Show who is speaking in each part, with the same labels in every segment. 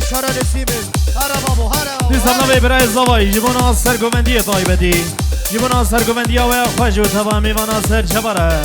Speaker 1: شهر نسیمین هر بابو هر
Speaker 2: دیسان نوی برای زوای جبونا سرگوندی طایبتی جبونا سرگوندی و خوش و تمامی وانا سر چبره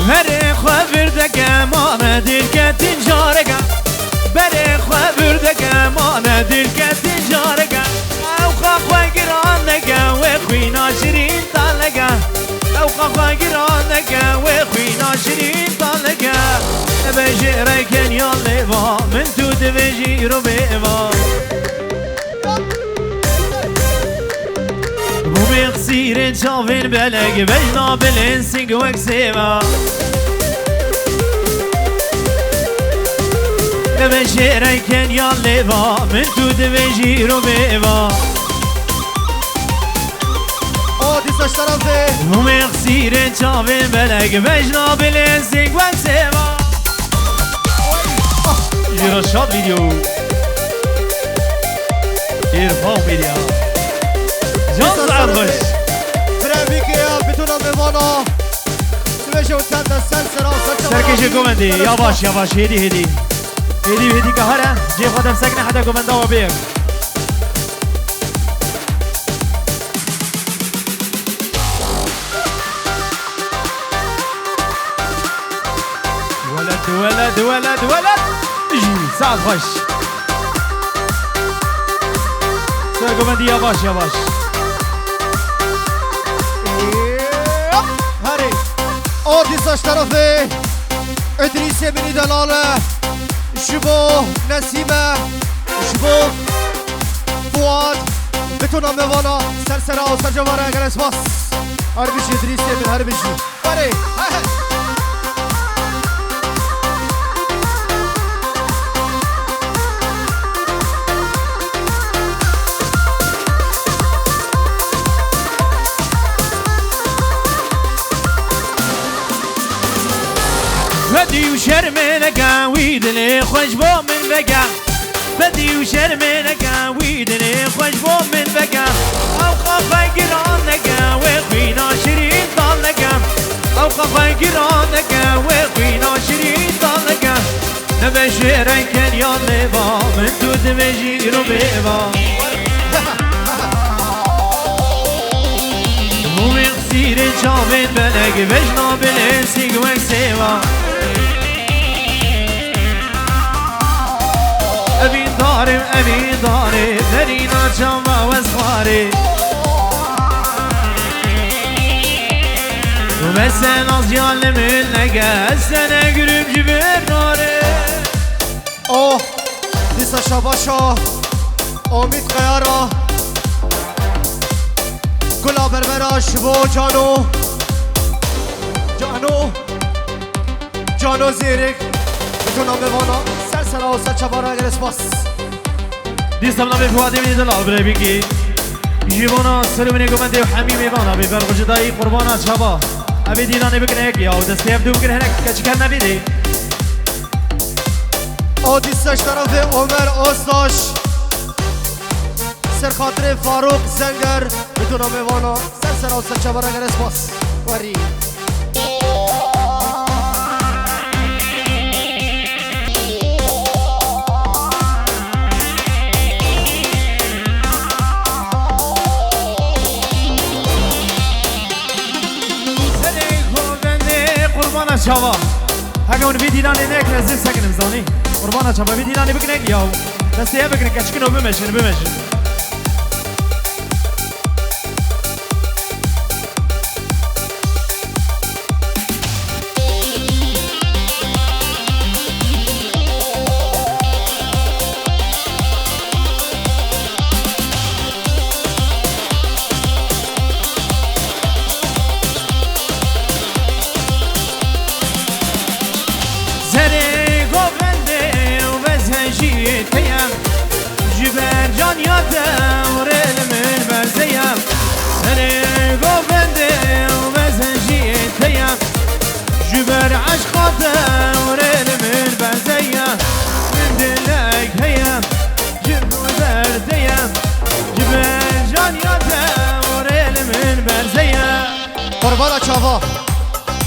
Speaker 3: بره خبر دگم آن دل کتی جارگم بره خبر دگم آن دل کتی جارگم او خواهی گران نگم و خوی ناشرین تالگم او خواهی گران نگم و خوی ناشرین تالگم بجی رکن یا لیوا من تو دویجی رو بیوا بيغسير شافين بلق بجنا بالانسق وكسيما بشيري كان ياليفا من تود بجيرو بيفا
Speaker 1: دي ساش طرفي
Speaker 3: بيغسير شافين بلق بجنا بالانسق وكسيما جيرو شاد فيديو إرفاق فيديو جان زرخش
Speaker 1: برای که بتونم بوانا سویش و تند سلسرا
Speaker 2: سرکش گومندی یواش یواش هدی هدی هدی هدی که هره جی خودم سکنه حدا گومنده و بیگ ولد ولد ولد ولد اجي سعد خش سر گومندی یواش یواش
Speaker 1: دي ساش طرفي ادريس بني دلاله شبو نسيمه شبو فؤاد بتونم بوانا سرسرا و سرجواره اگر اسماس هر بشي ادريس بن هر بشي بري
Speaker 3: بدي وشرمنك ويدني خوش بو من بقى بدي وشرمنك ويدني خوش بو من بقى او خافا قرانك وخوينا شرين طالك او خافا قرانك وخوينا شرين طالك نبشرك يا ليبا من دود بجيرو بيبا ومغسير شافين بلق بجنا بالانسيق وكسيبا أبي ضارب أبي ضارب درينا جمع واسخاري ومسنا زيال من لقى السنة قرب جبر ناري
Speaker 1: دي ساشا باشا امید قیارا گلا بربرا شبو جانو جانو جانو زیرک بتونم بوانا سرسرا و سرچبارا اگر اسماس
Speaker 2: دیستم نبی فوادی بینی دلال برای بگی جیبونا سلومنی گومنده و حمیمی بانا بی برگوشدایی قربانا چابا ابی دیدانی بکنه اکی یا دستی ابدو بکنه هنک کچکر نبیدی
Speaker 1: دیستش طرف عمر استاش سر خاطر فاروق زنگر بتونم بوانا سرسرا و سرچبارا اگر اسماس وری
Speaker 2: شابا هکه اون ویدیلانی نک نزدیک سکنم زانی قربانا شابا ویدیلانی بکنه یاو دسته بکنه کچکن و بمشن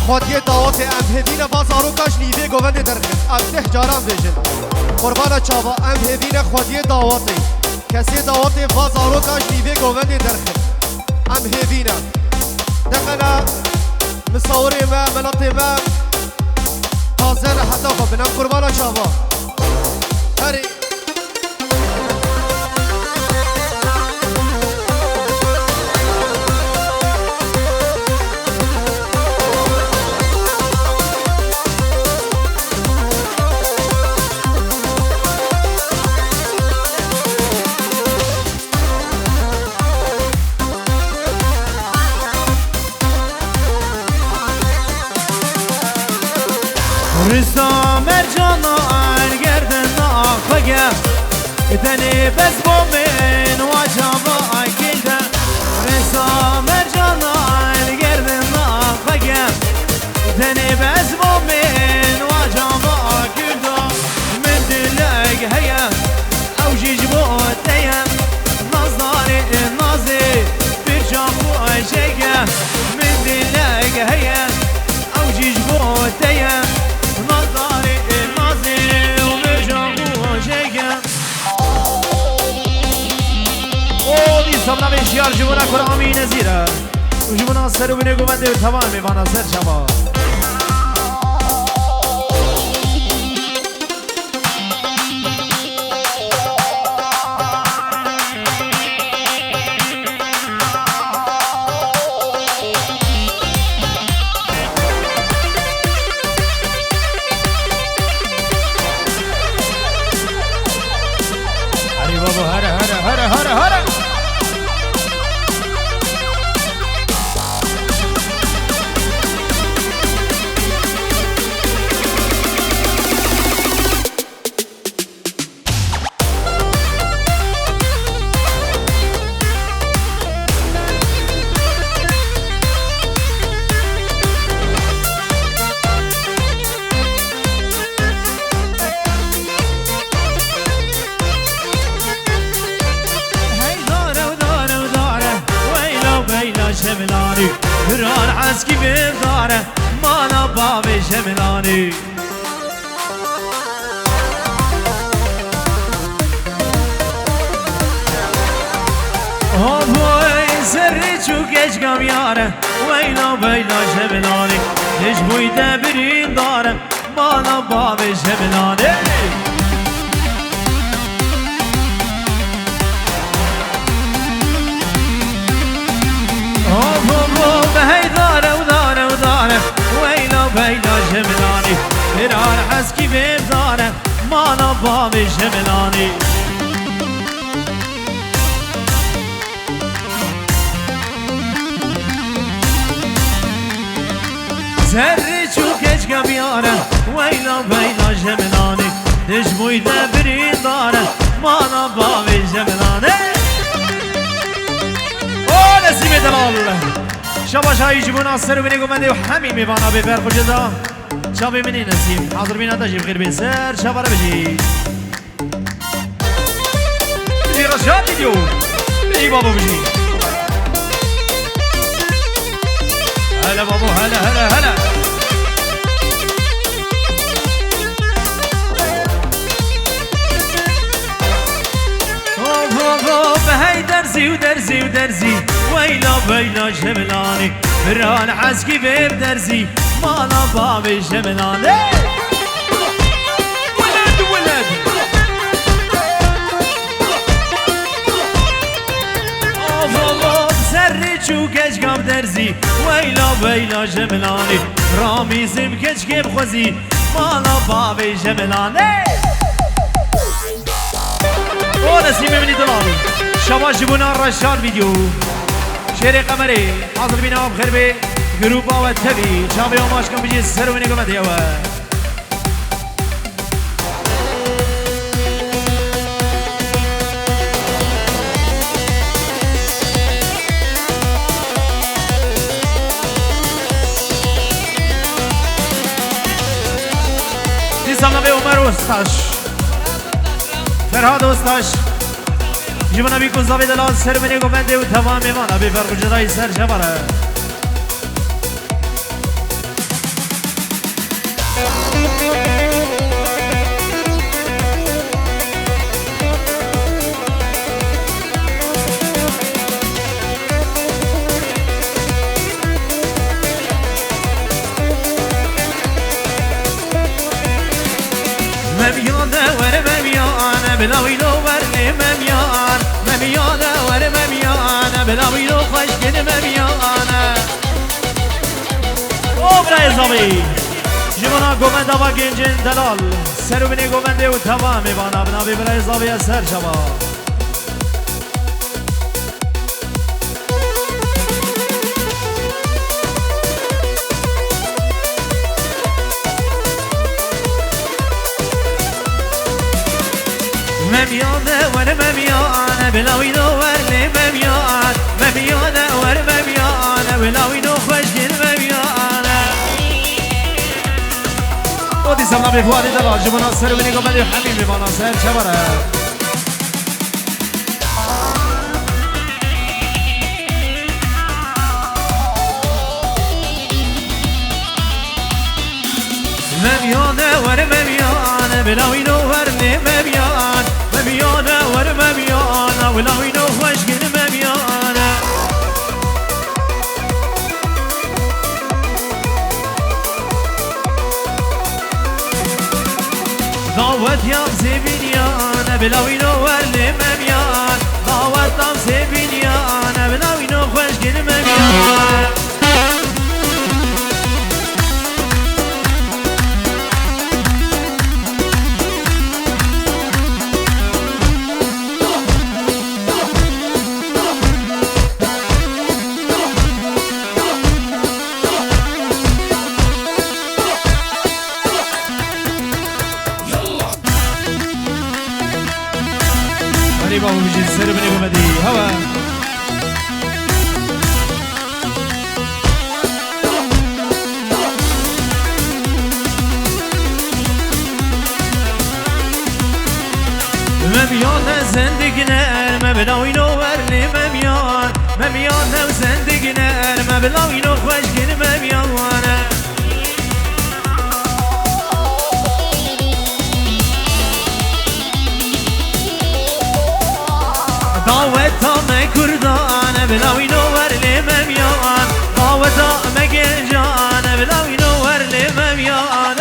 Speaker 1: خودی دعوت ام هدین بازارو کاش نیوه گوند درخت ام ده جاران بیجن قربان چاوا ام هدین خودی دعوتی کسی دعوت بازارو کاش نیوه گوند درخت ام هدین دقنا مصوری ما ملطی ما تازه حتی خب بنام قربان چاوا هری
Speaker 3: رسا مرجانا الگردن آخگه دنی بس بومن واجابا اکیده رسا مرجانا الگردن آخگه دنی بس بومن واجابا اکیده من دلگ هیا او جیج بوتیم نازداری نازی برجامو اجگه من دلگ هیا او جیج بوتیم نظاري نازي ومرجعو جيجا ودي صبنا بشيار جبنا كرامي نزيرة وجبنا سر ونقو بنده وتوان ميوانا سر شبا هره جملاني هران عسكي بداره مانا بابي جملاني هوي سري چوكش قمياره ويلا بيلا جملاني ليش بوي دبرين داره مانا بابي جملاني بهي داره وداره وداره ويلا بيلا جملاني هران عسكي بداره مانا بابي جملاني زري چوكش قبياره ويلا بيلا جملاني دجموي دبرين داره مانا بابي جملاني نسيم دلال شباش هاي يجيبونا السر وبيني قمندي وحمي ميوانا ببر خجدا شابي مني نسيم حاضر بينا تجيب غير بسر شبارة بجي بجي رشاد ديو بجي بابا بجي هلا بابا هلا هلا هلا بهي درزي ودرزي ودرزي ويلا بيلا جملاني بران عسكي بيب درزي مالا بابي جملاني ولد ولد اوف سري چوكش قام درزي ويلا بيلا جملاني رامي زمكش كيب خوزي مالا بابي جملاني ونسيم مني دلال شباش جبونا الرشاد فيديو شيري قمري حاضر بينا بخير بي جروبا والتبي شابي وماشكم بيجي السر ونقوم ديوا دي سامنا بي عمر وستاش فرهاد وستاش جبنا بيكون زاوية دلال سر مني قمندي وتمام مانا بفرق جداي سر شبره بلاوی لو ورلی ممیان ممیانه ور ممیانه بلاوی لو خوشگل ممیانه
Speaker 2: او برای زاوی جوانا گومنده و گنجن دلال سرو بینی گومنده و تمام میبانه بنابی برای زاوی سر شما
Speaker 3: ممیانه ور ممیانه بلاوی لو ورلی ممیان ممیانه ور ممیانه بلاوی لو خوشگل ممیانه
Speaker 2: او دی سمنا بی فوادی دلال جوانا سرو بینی گومنده و حمیم میبانه سر شما
Speaker 3: ممیانه ور ممیانه بلاوی لو ورلی ممیان ممیانه ور ممیانه بلاوی لو خوشگل ممیانه دعوت یام زبینیانه بلاوی لو ورلی ممیان دعوت یام زبینیانه بلاوی لو خوشگل ممیانه
Speaker 2: بابا بيجي سر بني قمدي هوا
Speaker 3: مميان زندگنر مبلاوی نو ورلی ممیان ممیان نو زندگنر مبلاوی نو خوشگل ممیانه دعوت ام کردان بلاوی نو ورلی ممیان دعوت ام گنجان بلاوی نو ورلی ممیان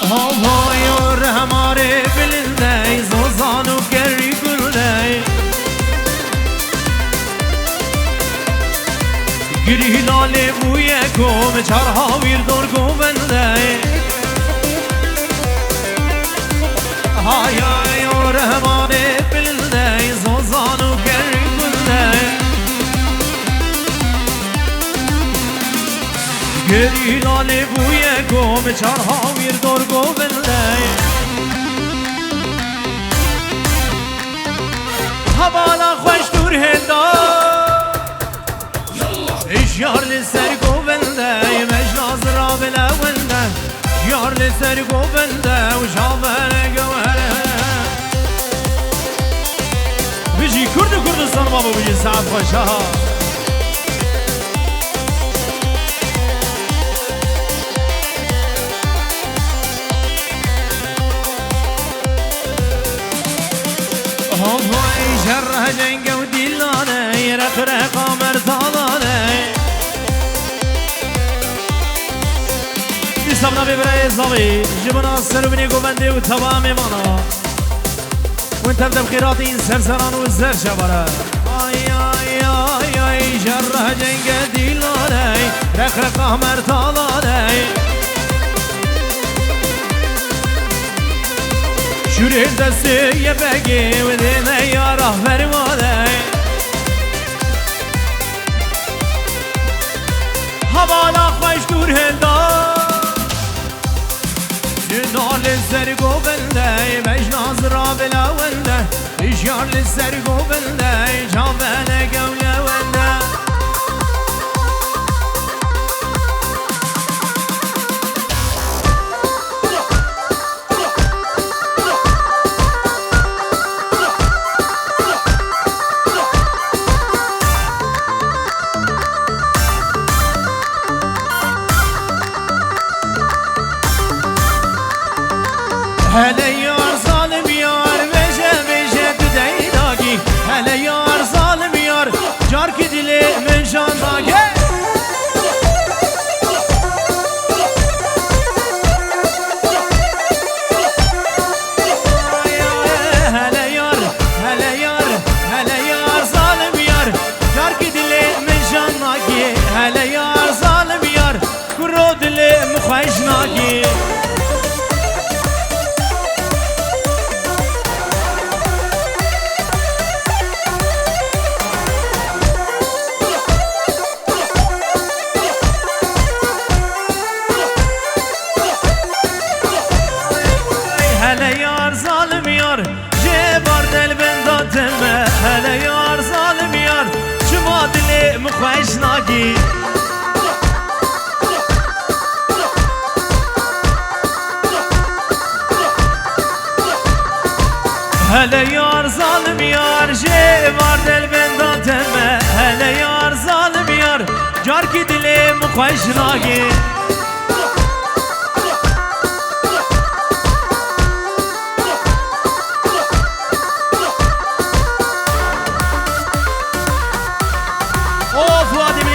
Speaker 3: هوای هماره بلنده زوزان و گری گلده گری لاله بوی گم چرها ویردور گوبنده های هماره بلنده زوزان و گری گلده گری لاله بوی گم چرها ویردور گوبنده حوالا خوش دور هندا اشیار لسر گوبنده مجناز را بلونده اشیار لسر گوبنده و شامل گوهره بجی کردستان بابا بجی سعد خوشه ها هوای جره جنگ و دیلانه رق قامر تالانه
Speaker 2: سمنا ببرای زاوی جبنا سرمنی گوبنده و تمام مانا وانت بدم خیرات این سرسران و زر شبره آی آی آی آی جره جنگ دیلانه رخ قمر تالانه شوری دستی یه بگی و دینه یاره فرمانه حوالا خوش دور هنده جنال السر قوبنده مجناز را بلاونده اشيار للسر قوبنده جابنا قوله ونده هلا يار ظالم يار بجا بجا تدعي هلا يار ظالم يار جارك دلي من جان داقي هلا يار هلا يار هلا يار ظالم يار جارك دلي من جان داقي هلا يار ظالم يار كرو دلي مخوش ناقي هلا يار ظالم يار جبار دل بندات ما هلا يار ظالم يار شما دلي مخوش ناقي هلا يار ظالم يار جبار دل بندات ما هلا يار ظالم يار جارك دلي مخوش ناقي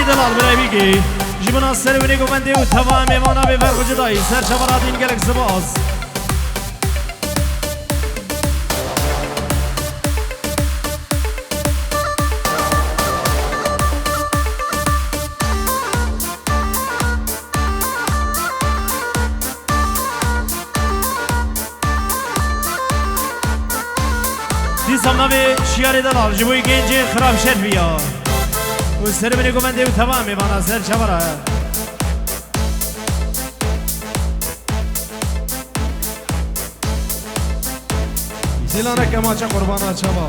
Speaker 2: دلال برای بیگی جبنا سرونی گوبنده و تمام مانا به فرق جدایی سر شبرات این گلک سباز دی سمنا به شیار دلال جبوی گنج خراب شد بیا و سر منی گمنده و تمام میمانا سر چبرا زیلانه کماچه قربانا چبا